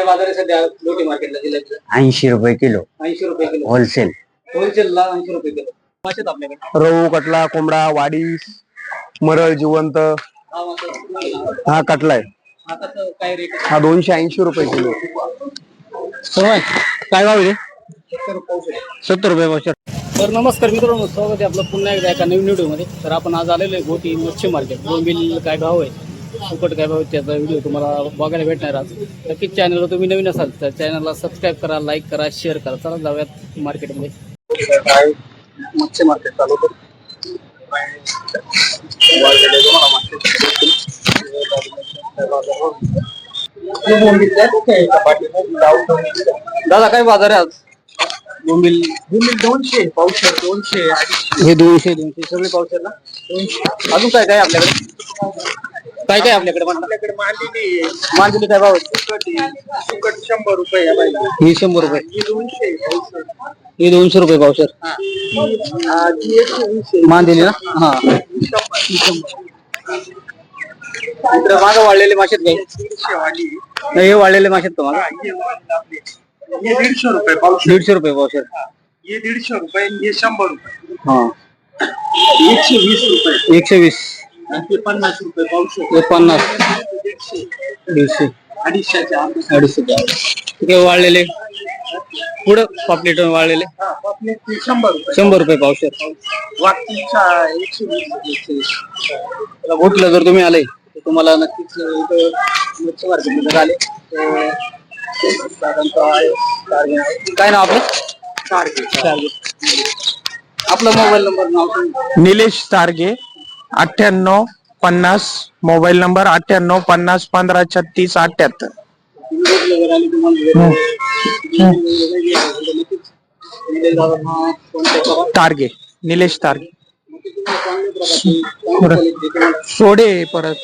बाजार आहे सध्या लोटी मार्केटला जिल्ह्यात 80 रुपये किलो 80 रुपये किलो होलसेल. होलसेलला 80 रुपये किलो मासे आहेत आपल्याकडे. रहू, कटला, कोंबडा, वाडी, मरळ जिवंत. हा मासा हा कटला आहे. आता काय रेट हा 280 रुपये किलो. काय भाव आहे? 70 रुपये पावशेर. तर नमस्कार मित्रांनो, स्वागत आहे आपलं पुन्हा एकदा एका नवीन व्हिडिओमध्ये. तर आपण आज आलेलो आहे घोटी मच्छी मार्केट. बोंबील काय भाव आहे, सुकट काय भाव आहे, त्याचा व्हिडिओ तुम्हाला बघायला भेटणार आज. नक्कीच चॅनलला तुम्ही नवीन असाल तर चॅनलला सबस्क्राईब करा, लाईक करा, शेअर करा. चला जाऊयात मार्केटमध्ये. मच्छी मार्केट चालू दादा काय बाजार आहे आज? बोंबील 200 पावशेर, 200 हे 200 सगळे पावशेर ना. 200. अजून काय काय आपल्याकडे? काय काय आपल्याकडे? आपल्याकडे मांदिली मांजरी काय भाव आहे? सुकट 100 रुपये आहे बाई. ही 100 रुपये, ही 200 पावशेर. ही 200 रुपये पावशेर. ही 120 मांदिली ना. हा, इकडे मागं वाढलेले मासे आहेत काही? 150 वाली. नाही, हे वाढलेले मासे आहेत का मागं? ये 150 रुपये पावशेर. 150 रुपये पावशेर. ये 150 रुपये, ये 100 रुपये. हा, 120 रुपये. 120. आणि ते 50 रुपये पावशेर. हे 50, 150 150, 250 250. तिथे वाढलेले पुढं पापलेट वाढलेले 100 रुपये. 100 रुपये पावशेर. वाटतीच्या 120. घोटीला जर तुम्ही आले तर तुम्हाला नक्कीच इथं मच्छी मार्केटमध्ये आले तर काय नाव आपलं? आपला मोबाईल नंबर नाव सांगा. निलेश तारगे 9850. Mobile number 9850 15 36 78. घोटीला जर आले तुम्हाला तारगे, निलेश तारगे. सोडे परत.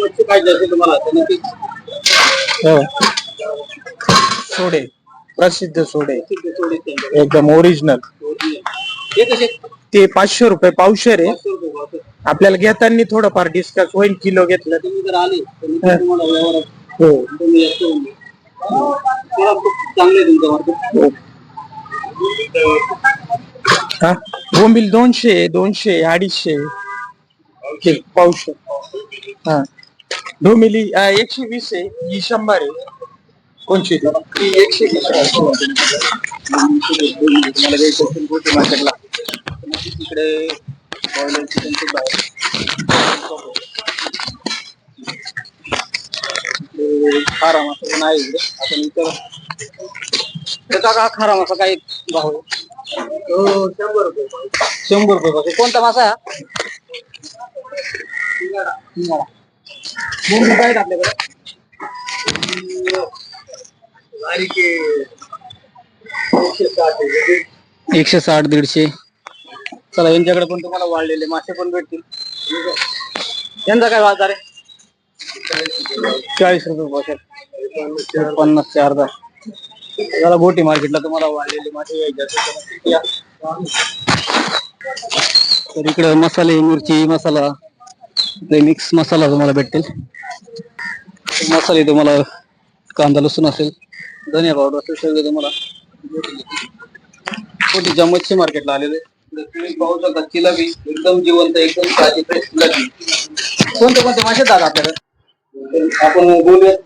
मच्छी पाहिजे असेल तुम्हाला तर नक्कीच हो, सोडे प्रसिद्ध सोडे एकदम ओरिजिनल. हे कसे? ते 500 रुपये पावशेर आहे. 500 रुपये पावशेर. आपल्याला घेताना थोडंफार डिस्कस होईल. किलो घेतलं तुम्ही जर आले तर नक्कीच तुम्हाला व्यवहारात हो. तुम्ही जास्त होऊन जाईल. तेव्हा खूप चांगलं आहे तुमचं मार्केट. हा, बोंबील 200, 200, 250 पावशेर. हा, डोमिली 120 आहे. ही 100 आहे. कोणची ती? 120. तुम्हाला घ्यायचं असेल घोटी मार्केटला तिकडे बॉयलर चिकन खूप आहे. खारा मासा पण आहे इकडे. आपण इथं त्याचा का खारा मासा काय भाव आहे? 100 रुपये. 100 रुपये पासून. कोणता मासा आहे हा? बोंबील काय आहेत आपल्याकडे? 160, 150. चला, यांच्याकडे पण तुम्हाला वाढलेले मासे पण भेटतील. यांचा काय बाजार आहे? 40 रुपये पावशेर, 50 चे अर्धा. जरा घोटी मार्केटला तुम्हाला वाढलेले मासे घ्यायचे असेल तर या. तर इकडे मसाले, मिरची मसाला, मिक्स मसाला तुम्हाला भेटतील. मसाले तुम्हाला कांदा लसूण असेल, धनिया पावडर असेल, सगळे तुम्हाला घोटीच्या मच्छी मार्केटला आलेले. तुम्ही पाहू शकता जिलेबी एकदम जिवंत, एकदम ताजी फ्रेश जिलेबी. कोणते कोणते मासे आहेत आपल्याकडे? आपण बोलूयात.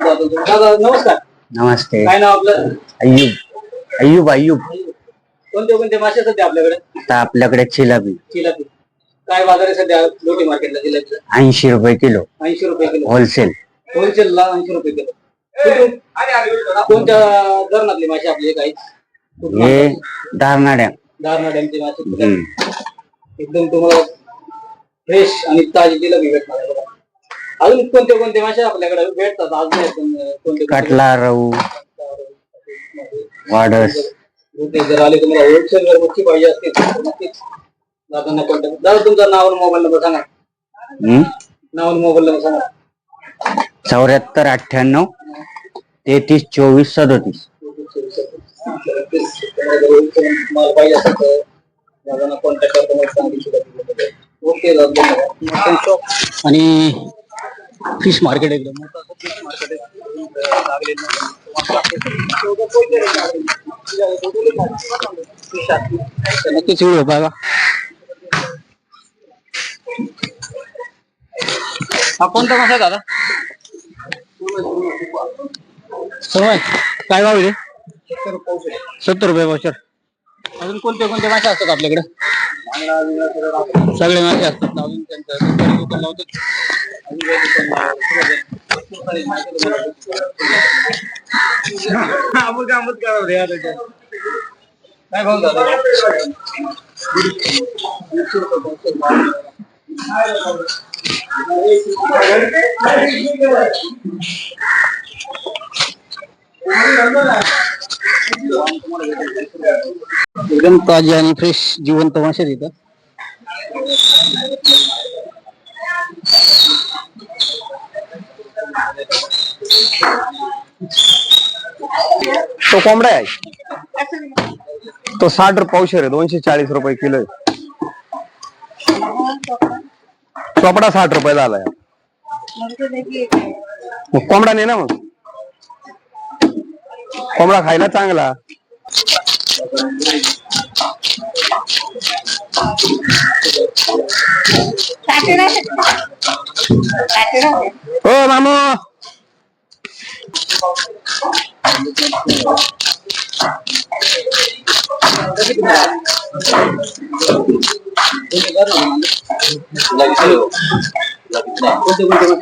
दादा नमस्कार. नमस्ते. काय नाव आपलं? अय्यूब. अय्यूब. कोणते कोणते मासे सध्या आपल्याकडे? आता आपल्याकडे चिलाबी जिलेबी काय बाजार आहे सध्या लोटी मार्केटला जिल्ह्यात? 80 रुपये किलो 80 रुपये किलो होलसेल. होलसेलला 80 रुपये किलो. कोणत्या धरणातले मासे आपले? काही हे दारनाड्या. दारणा डॅमचे मासे एकदम तुम्हाला फ्रेश आणि ताजी जिलेबी भेटणार आहे बघा. अजून कोणते कोणते मासे आपल्याकडे भेटतात आज नाही पण कोणते? कटला, रहू, वाडस. जर आले तुम्हाला होलसेल वर मच्छी पाहिजे असतील तर नक्कीच दादांना कॉन्टॅक्ट. दादा तुमचा नाव आणि मोबाईल नंबर सांगा. नाव आणि मोबाईल नंबर सांगा. 74 98 33 24 37. मला पाहिजे असेल तर दादांना कॉन्टॅक्ट करतो. ओके. आणि फिश मार्केट एकदम मोठं असं फिश मार्केट लागलेलं नक्कीच व्हिडिओ बघा. हा कोणता मासा आहे दादा? समज काय भाव आहे? 70 रुपये पावशेर. अजून कोणते कोणते मासे असतात आपल्याकडे? सगळे मासे असतात. अजून त्यांचं दुकान लावतात. काय भाव झाला? एकदम ताजे आणि फ्रेश जिवंत मासे तिथं. तो कोंबडा आहे, तो 60 पावशेर आहे, 240 रुपये किलो आहे. चोपडा 60 रुपये झालाय. मग कोंबडा नाही ना, मग कोंबडा खायला चांगला. हो मामू,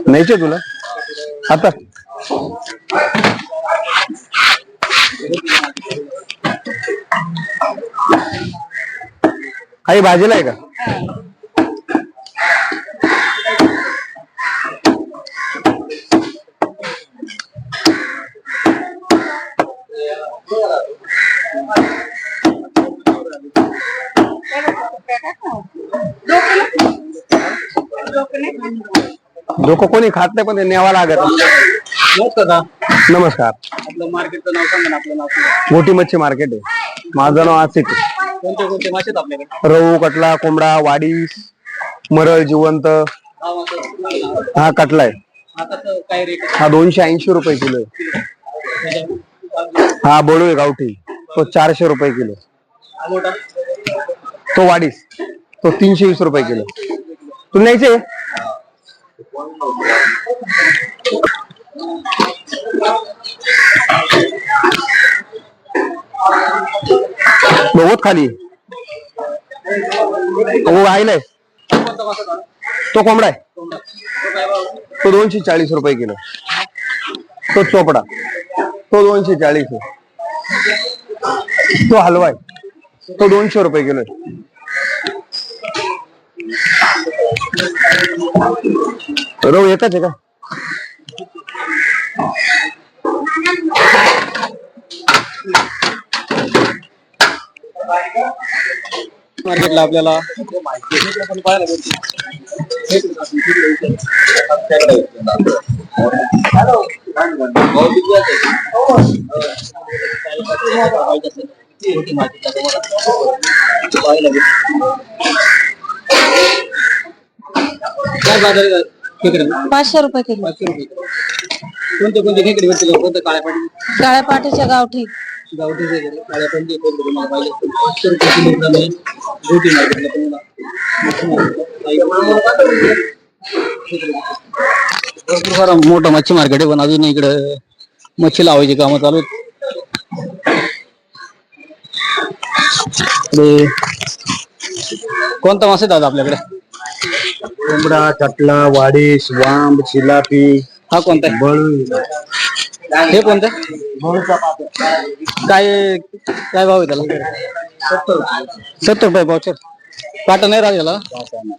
नाहीच तुला आता काही भाजीला आहे का? डोकं कोणी खात नाही, पण ते न्यावा लागत. नमस्कार. आपलं मार्केटचं नाव सांगा ना. आपलं नाव मोठी मच्छी मार्केट आहे. माझं नाव आसिफ. कोणते कोणते मासे आहेत आपल्याकडे? रहू, कटला, कोंबडा, वाडीस, मरळ जिवंत. हा कटला आहे. काय रेट? हा 280 रुपये किलो आहे. हा बोलू आहे गावठी, तो 400 रुपये किलो. तो वाडीस, तो 320 रुपये किलो. तू न्यायचे? बहुत खाली वो आईलाय. तो कोंबडा आहे, तो 240 रुपये किलो. तो चोपडा, तो 240 आहे. तो हलवा आहे, तो 200 रुपये किलो आहे. रोह एकच आहे का? मार्केटला आपल्याला काय बाजार आहे? 500 रुपये किलो. 500 रुपये. कोणते कोणते खेकडे भेटतील? कोणते? काळ्या पाटी, काळ्या पाटीच्या गावठी, गावठी काळ्या पाटी तुम्हाला पाहिजे 500 रुपये किलो आहे. गोटी मार्केटला भरपूर सारा मोठा मच्छी मार्केट आहे, पण अजून इकडे मच्छी लावायची कामं चालू आहेत. कोणता मासे दादा आपल्याकडे? कोंबडा, कटला, वाडीस, वांब, चिलापी. हा कोणता आहे? बळू. हे कोणतं? काय काय भाव आहे त्याला? 70 रुपये पावशेर. काटा नाही राहिला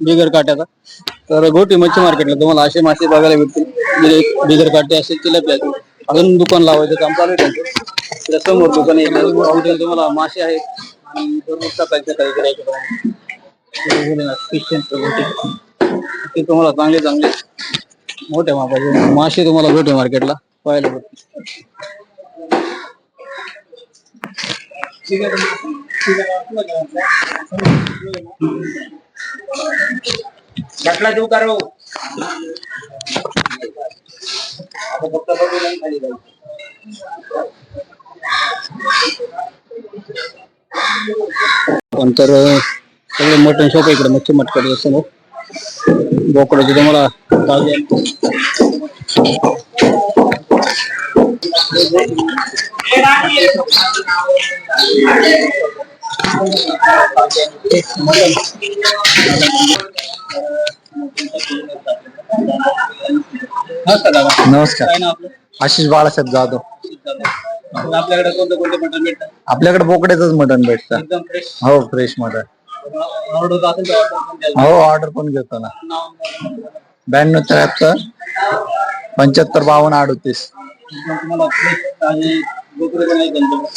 बिगर काट्याचा. तर गोटी मच्छी मार्केटला तुम्हाला असे मासे बघायला भेटतील. बिगर काटे असेल तिला अजून दुकान लावायचं काम चालू आहे त्यांचं. समोर दुकान आहे, तुम्हाला मासे आहेत आणि भरपूर सकाळच्या काही करायचे ते तुम्हाला चांगले चांगले मोठ्या मापाचे मासे तुम्हाला गोटी मार्केटला पाहायला भेटतील. कटला देऊ का? नंतर सगळे मटण शॉप इकडे मच्छी मार्केट समोर बोकडाचे तुम्हाला ताजे नमस्कार. काय ना आपलं आशिष बाळासाहेब जाधव. आपल्याकडे कोणते कोणते मटण भेटतात आपल्याकडे बोकड्याचंच मटण भेटतं. एकदम फ्रेश हो, फ्रेश मटण. ऑर्डर असेल तर order पण द्याल. हो, ऑर्डर पण घेतो ना. नाव 9273 75 52 38. तुम्हाला फ्रेश ताजे बोकडे पण आहेत त्यांच्याकडे.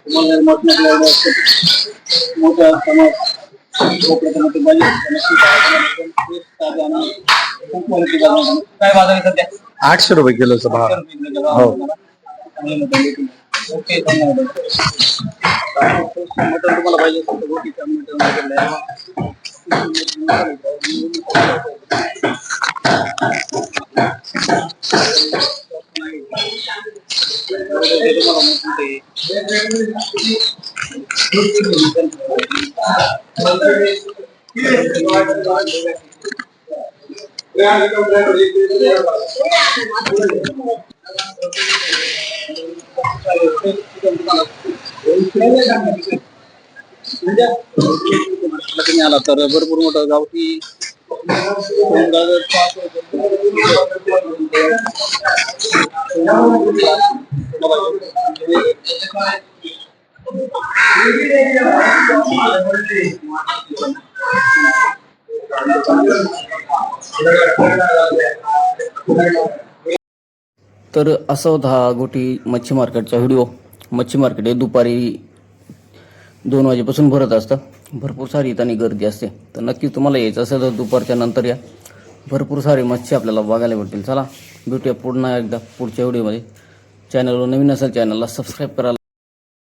तुम्हाला जर मटण लागलं असेल, मोठ्या समाज बोकड्याचं मटण पाहिजे तर नक्की फ्रेश ताजे आणि खूप क्वालिटी काय बाजार आहे सध्या 800 रुपये किलोचा भाव. हो. ओके धन्यवाद मटण तुम्हाला पाहिजे असेल तर गोटीचं मटण तुम्ही आला तर भरपूर मोठं गावठी तर असं होता हा गोटी मच्छी मार्केटचा व्हिडिओ. मच्छी मार्केट हे दुपारी 2 वाजेपासून भरत असतं. भरपूर सारी इथं गर्दी असते. तर नक्की तुम्हाला यायचं असेल तर दुपारच्या नंतर या. भरपूर सारी मच्छी आपल्याला बघायला भेटतील. चला भेटूया पुन्हा एकदा पुढच्या व्हिडिओमध्ये. चॅनलवर नवीन असेल चॅनलला सबस्क्राईब करा.